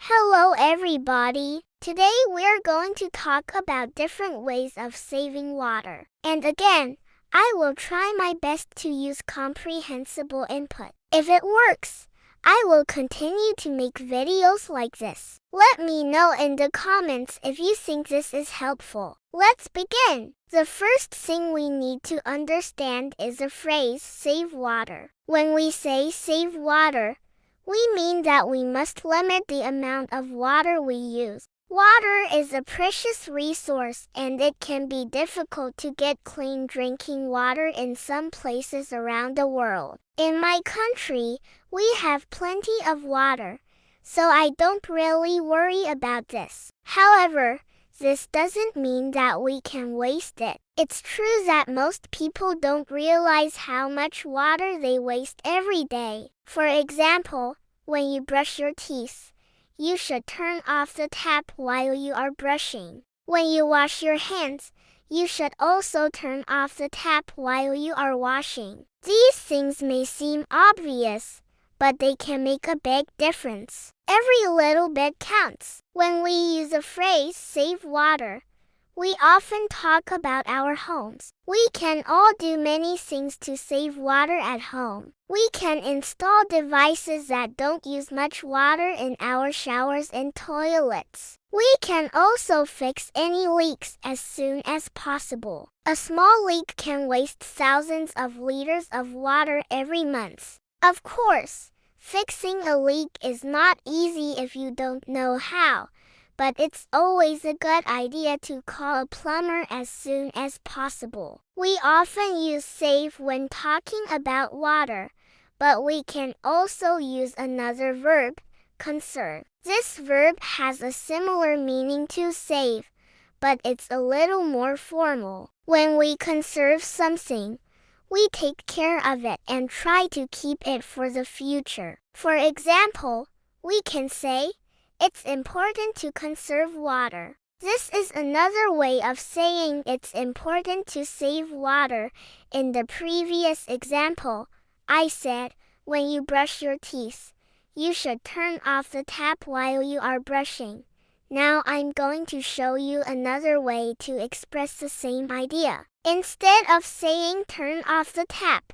Hello everybody! Today we're going to talk about different ways of saving water. And again, I will try my best to use comprehensible input. If it works, I will continue to make videos like this. Let me know in the comments if you think this is helpful. Let's begin! The first thing we need to understand is the phrase save water. When we say save water, we mean that we must limit the amount of water we use. Water is a precious resource and it can be difficult to get clean drinking water in some places around the world. In my country, we have plenty of water, so I don't really worry about this. However, this doesn't mean that we can waste it. It's true that most people don't realize how much water they waste every day. For example, when you brush your teeth, you should turn off the tap while you are brushing. When you wash your hands, you should also turn off the tap while you are washing. These things may seem obvious, but they can make a big difference. Every little bit counts. When we use the phrase save water, we often talk about our homes. We can all do many things to save water at home. We can install devices that don't use much water in our showers and toilets. We can also fix any leaks as soon as possible. A small leak can waste thousands of liters of water every month. Of course, fixing a leak is not easy if you don't know how, but it's always a good idea to call a plumber as soon as possible. We often use save when talking about water, but we can also use another verb, conserve. This verb has a similar meaning to save, but it's a little more formal. When we conserve something, we take care of it and try to keep it for the future. For example, we can say, it's important to conserve water. This is another way of saying it's important to save water. In the previous example, I said, when you brush your teeth, you should turn off the tap while you are brushing. Now I'm going to show you another way to express the same idea. Instead of saying turn off the tap,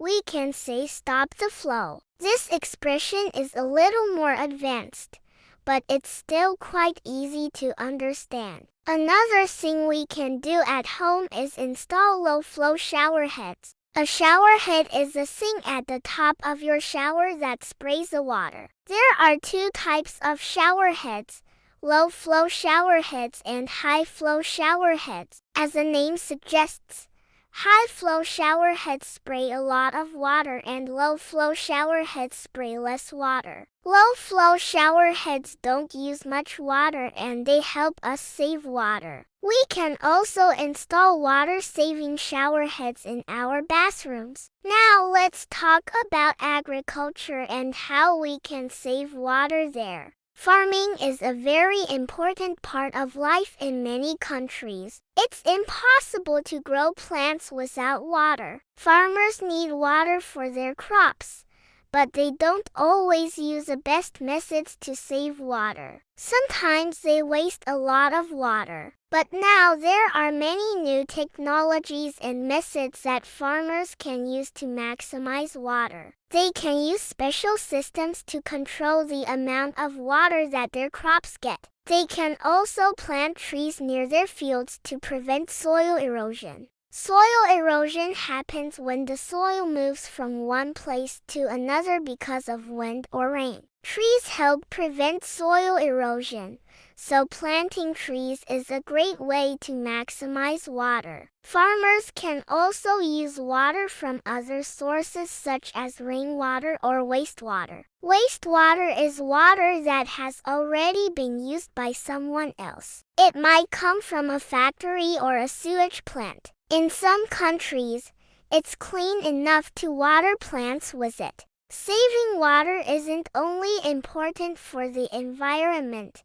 we can say stop the flow. This expression is a little more advanced, but it's still quite easy to understand. Another thing we can do at home is install low-flow shower heads. A shower head is a thing at the top of your shower that sprays the water. There are two types of shower heads, low-flow shower heads and high-flow shower heads. As the name suggests, high-flow shower heads spray a lot of water and low-flow shower heads spray less water. Low-flow shower heads don't use much water and they help us save water. We can also install water-saving shower heads in our bathrooms. Now let's talk about agriculture and how we can save water there. Farming is a very important part of life in many countries. It's impossible to grow plants without water. Farmers need water for their crops, but they don't always use the best methods to save water. Sometimes they waste a lot of water. But now there are many new technologies and methods that farmers can use to maximize water. They can use special systems to control the amount of water that their crops get. They can also plant trees near their fields to prevent soil erosion. Soil erosion happens when the soil moves from one place to another because of wind or rain. Trees help prevent soil erosion, so planting trees is a great way to maximize water. Farmers can also use water from other sources such as rainwater or wastewater. Wastewater is water that has already been used by someone else. It might come from a factory or a sewage plant. In some countries, it's clean enough to water plants with it. Saving water isn't only important for the environment,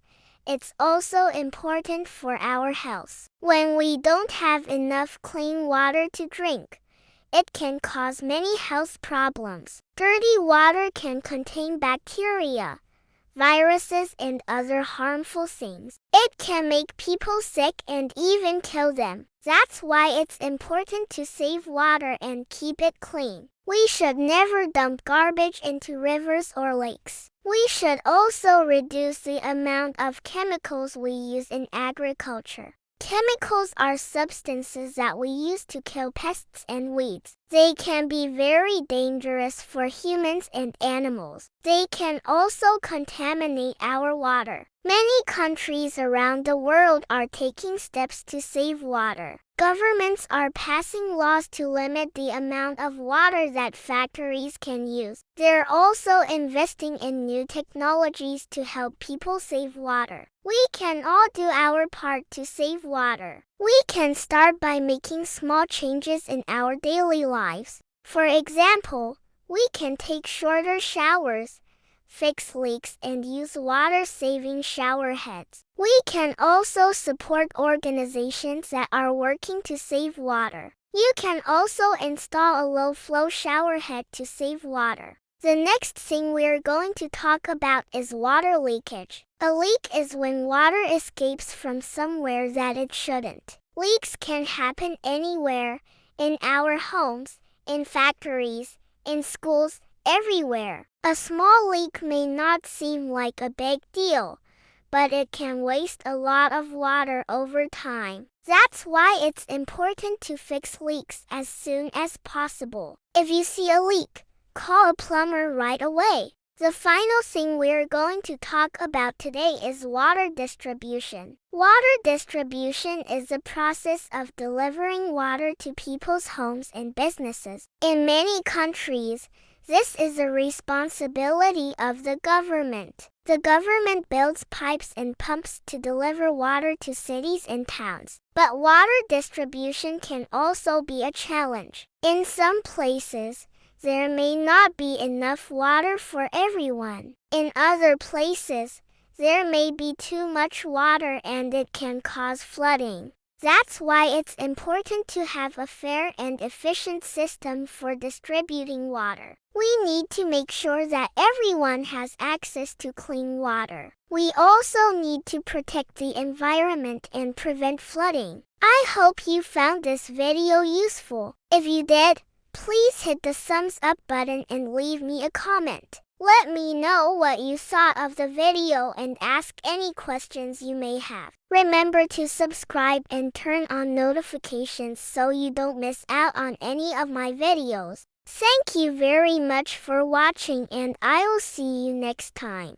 it's also important for our health. When we don't have enough clean water to drink, it can cause many health problems. Dirty water can contain bacteria, viruses, and other harmful things. It can make people sick and even kill them. That's why it's important to save water and keep it clean. We should never dump garbage into rivers or lakes. We should also reduce the amount of chemicals we use in agriculture. Chemicals are substances that we use to kill pests and weeds. They can be very dangerous for humans and animals. They can also contaminate our water. Many countries around the world are taking steps to save water. Governments are passing laws to limit the amount of water that factories can use. They're also investing in new technologies to help people save water. We can all do our part to save water. We can start by making small changes in our daily lives. For example, we can take shorter showers, fix leaks, and use water-saving shower heads. We can also support organizations that are working to save water. You can also install a low-flow shower head to save water. The next thing we're going to talk about is water leakage. A leak is when water escapes from somewhere that it shouldn't. Leaks can happen anywhere, in our homes, in factories, in schools, everywhere. A small leak may not seem like a big deal, but it can waste a lot of water over time. That's why it's important to fix leaks as soon as possible. If you see a leak, call a plumber right away. The final thing we're going to talk about today is water distribution. Water distribution is the process of delivering water to people's homes and businesses. In many countries, this is the responsibility of the government. The government builds pipes and pumps to deliver water to cities and towns. But water distribution can also be a challenge. In some places, there may not be enough water for everyone. In other places, there may be too much water and it can cause flooding. That's why it's important to have a fair and efficient system for distributing water. We need to make sure that everyone has access to clean water. We also need to protect the environment and prevent flooding. I hope you found this video useful. If you did, please hit the thumbs up button and leave me a comment. Let me know what you thought of the video and ask any questions you may have. Remember to subscribe and turn on notifications so you don't miss out on any of my videos. Thank you very much for watching, and I will see you next time.